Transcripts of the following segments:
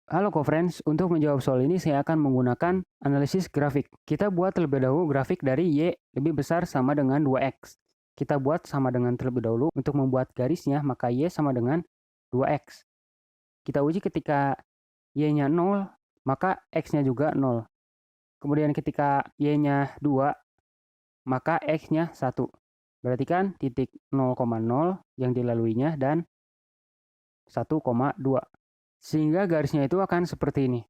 Halo co-friends, untuk menjawab soal ini saya akan menggunakan analisis grafik. Kita buat terlebih dahulu grafik dari Y lebih besar sama dengan 2X. Kita buat sama dengan terlebih dahulu untuk membuat garisnya, maka Y sama dengan 2X. Kita uji ketika Y-nya 0, maka X-nya juga 0. Kemudian ketika Y-nya 2, maka X-nya 1. Berarti kan titik 0,0 yang dilaluinya dan 1,2. Sehingga garisnya itu akan seperti ini.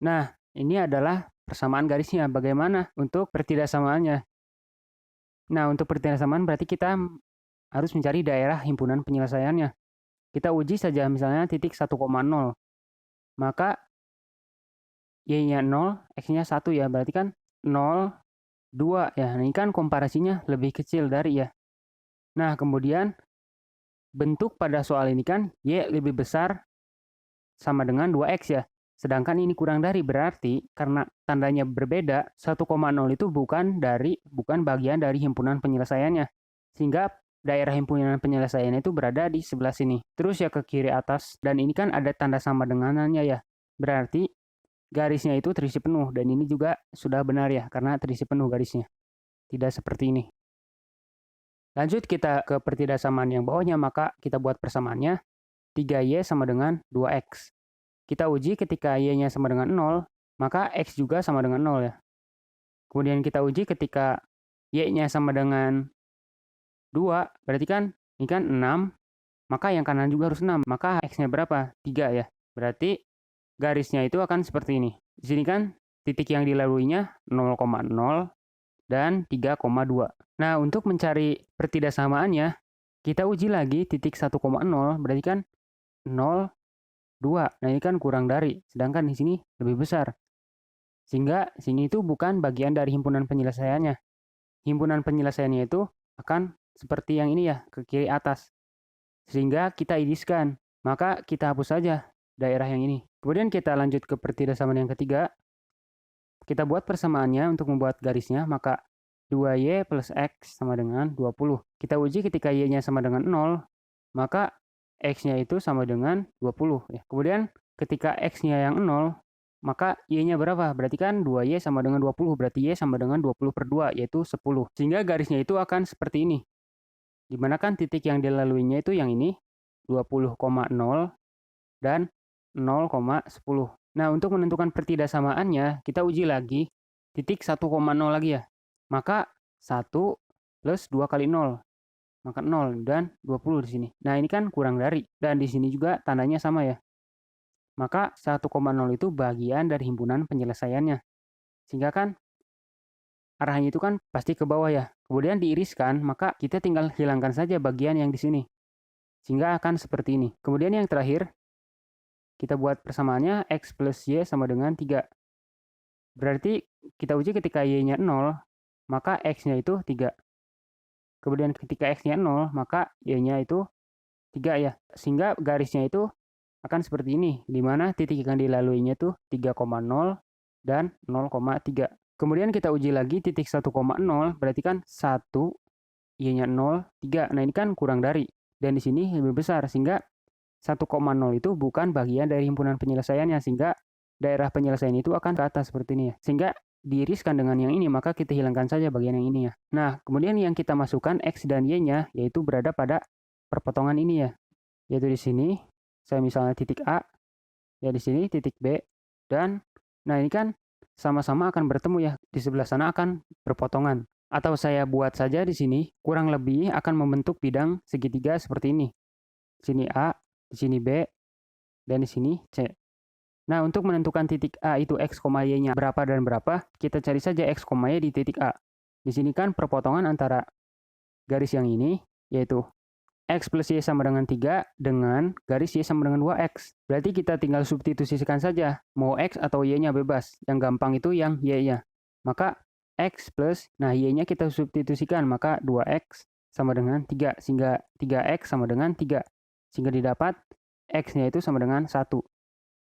Nah, ini adalah persamaan garisnya. Bagaimana untuk pertidaksamaannya? Nah, untuk pertidaksamaan berarti kita harus mencari daerah himpunan penyelesaiannya. Kita uji saja misalnya titik 1,0. Maka Y-nya 0, X-nya 1 ya. Berarti kan 0, 2 ya. Nah, ini kan komparasinya lebih kecil dari ya. Nah, kemudian bentuk pada soal ini kan Y lebih besar sama dengan 2X ya. Sedangkan ini kurang dari, berarti karena tandanya berbeda, 1,0 itu bukan bagian dari himpunan penyelesaiannya. Sehingga daerah himpunan penyelesaiannya itu berada di sebelah sini. Terus ya ke kiri atas, dan ini kan ada tanda sama denganannya ya. Berarti garisnya itu terisi penuh, dan ini juga sudah benar ya, karena terisi penuh garisnya. Tidak seperti ini. Lanjut kita ke pertidaksamaan yang bawahnya, maka kita buat persamaannya. 3Y sama dengan 2X. Kita uji ketika Y-nya sama dengan 0, maka X juga sama dengan 0 ya. Kemudian kita uji ketika Y-nya sama dengan 2, berarti kan ini kan 6, maka yang kanan juga harus 6. Maka X-nya berapa? 3 ya. Berarti garisnya itu akan seperti ini. Di sini kan titik yang dilaluinya 0,0 dan 3,2. Nah, untuk mencari pertidaksamaannya, kita uji lagi titik 1,0, berarti kan 0, 2. Nah, ini kan kurang dari, sedangkan di sini lebih besar. Sehingga sini itu bukan bagian dari himpunan penyelesaiannya. Himpunan penyelesaiannya itu akan seperti yang ini ya, ke kiri atas. Sehingga kita iriskan, maka kita hapus saja daerah yang ini. Kemudian kita lanjut ke pertidaksamaan yang ketiga. Kita buat persamaannya untuk membuat garisnya, maka 2Y plus X sama dengan 20. Kita uji ketika Y-nya sama dengan 0, maka X-nya itu sama dengan 20. Ya. Kemudian ketika X-nya yang 0, maka Y-nya berapa? Berarti kan 2Y sama dengan 20, berarti Y sama dengan 20 per 2, yaitu 10. Sehingga garisnya itu akan seperti ini. Dimana kan titik yang dilaluinya itu yang ini, 20,0 dan 0,10. Nah, untuk menentukan pertidaksamaannya, kita uji lagi titik 1,0 lagi ya. Maka 1 plus 2 kali 0. Maka 0 dan 20 di sini. Nah, ini kan kurang dari. Dan di sini juga tandanya sama ya. Maka 1,0 itu bagian dari himpunan penyelesaiannya. Sehingga kan arahnya itu kan pasti ke bawah ya. Kemudian diiriskan, maka kita tinggal hilangkan saja bagian yang di sini. Sehingga akan seperti ini. Kemudian yang terakhir, kita buat persamaannya X plus Y sama dengan 3. Berarti kita uji ketika Y-nya 0, maka X-nya itu 3. Kemudian ketika X-nya 0, maka Y-nya itu 3 ya. Sehingga garisnya itu akan seperti ini, di mana titik yang dilaluinya itu 3,0 dan 0,3. Kemudian kita uji lagi titik 1,0, berarti kan 1, Y-nya 0, 3. Nah, ini kan kurang dari. Dan di sini lebih besar, sehingga 1,0 itu bukan bagian dari himpunan penyelesaiannya, sehingga daerah penyelesaian itu akan ke atas seperti ini ya. Sehingga diiriskan dengan yang ini, maka kita hilangkan saja bagian yang ini ya. Nah, kemudian yang kita masukkan X dan Y-nya, yaitu berada pada perpotongan ini ya. Yaitu di sini, saya misalnya titik A, ya di sini titik B, dan nah ini kan sama-sama akan bertemu ya. Di sebelah sana akan berpotongan. Atau saya buat saja di sini, kurang lebih akan membentuk bidang segitiga seperti ini. Di sini A, di sini B, dan di sini C. Nah, untuk menentukan titik A itu X, Y-nya berapa dan berapa, kita cari saja X, Y di titik A. Di sini kan perpotongan antara garis yang ini, yaitu X plus Y sama dengan 3 dengan garis Y sama dengan 2X. Berarti kita tinggal substitusikan saja, mau X atau Y-nya bebas. Yang gampang itu yang Y-nya. Maka X plus, nah Y-nya kita substitusikan, maka 2X sama dengan 3, sehingga 3X sama dengan 3. Sehingga didapat X-nya itu sama dengan 1.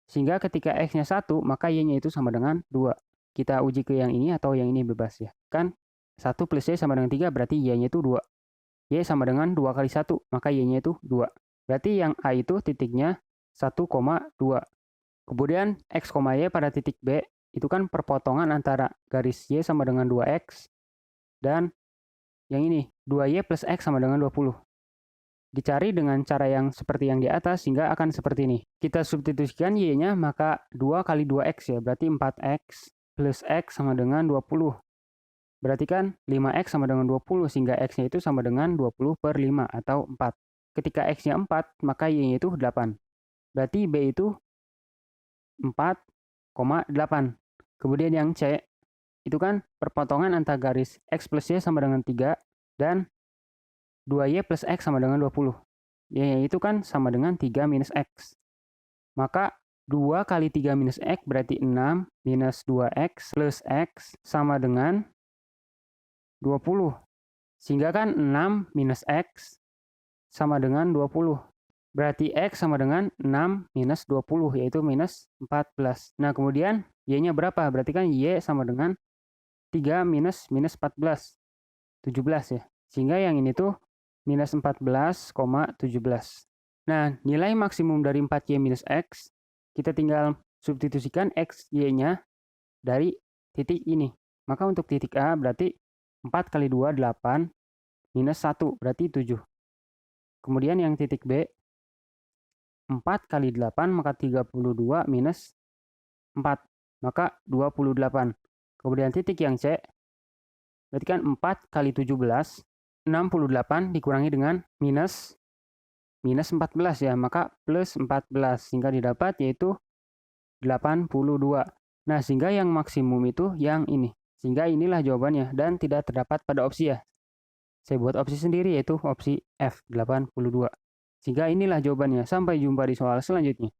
Sehingga ketika X-nya 1, maka Y-nya itu sama dengan 2. Kita uji ke yang ini atau yang ini bebas ya. Kan 1 plus Y sama dengan 3, berarti Y-nya itu 2. Y sama dengan 2 kali 1, maka Y-nya itu 2. Berarti yang A itu titiknya 1,2. Kemudian X, Y pada titik B itu kan perpotongan antara garis Y sama dengan 2X dan yang ini 2Y plus X sama dengan 20. Dicari dengan cara yang seperti yang di atas sehingga akan seperti ini. Kita substitusikan Y-nya maka 2 kali 2X ya, berarti 4X plus X sama dengan 20. Berarti kan 5X sama dengan 20 sehingga X-nya itu sama dengan 20 per 5 atau 4. Ketika X-nya 4 maka Y-nya itu 8. Berarti B itu 4,8. Kemudian yang C itu kan perpotongan antara garis X plus Y sama dengan 3 dan 2Y plus X sama dengan 20. Y itu kan sama dengan 3 minus X. Maka 2 kali 3 minus X berarti 6 minus 2X plus X sama dengan 20. Sehingga kan 6 minus X sama dengan 20. Berarti X sama dengan 6 minus 20, yaitu minus 14. Nah, kemudian Y-nya berapa? Berarti kan Y sama dengan 3 minus 14. 17 ya. Sehingga yang ini tuh minus 14,17. Nah, nilai maksimum dari 4Y minus X, kita tinggal substitusikan X, Y-nya dari titik ini. Maka untuk titik A berarti 4 kali 2, 8, minus 1, berarti 7. Kemudian yang titik B, 4 kali 8, maka 32, minus 4, maka 28. Kemudian titik yang C, berarti kan 4 kali 17, 68 dikurangi dengan minus 14 ya, maka plus 14, sehingga didapat yaitu 82. Nah, sehingga yang maksimum itu yang ini. Sehingga inilah jawabannya dan tidak terdapat pada opsi ya. Saya buat opsi sendiri yaitu opsi F, 82. Sehingga inilah jawabannya. Sampai jumpa di soal selanjutnya.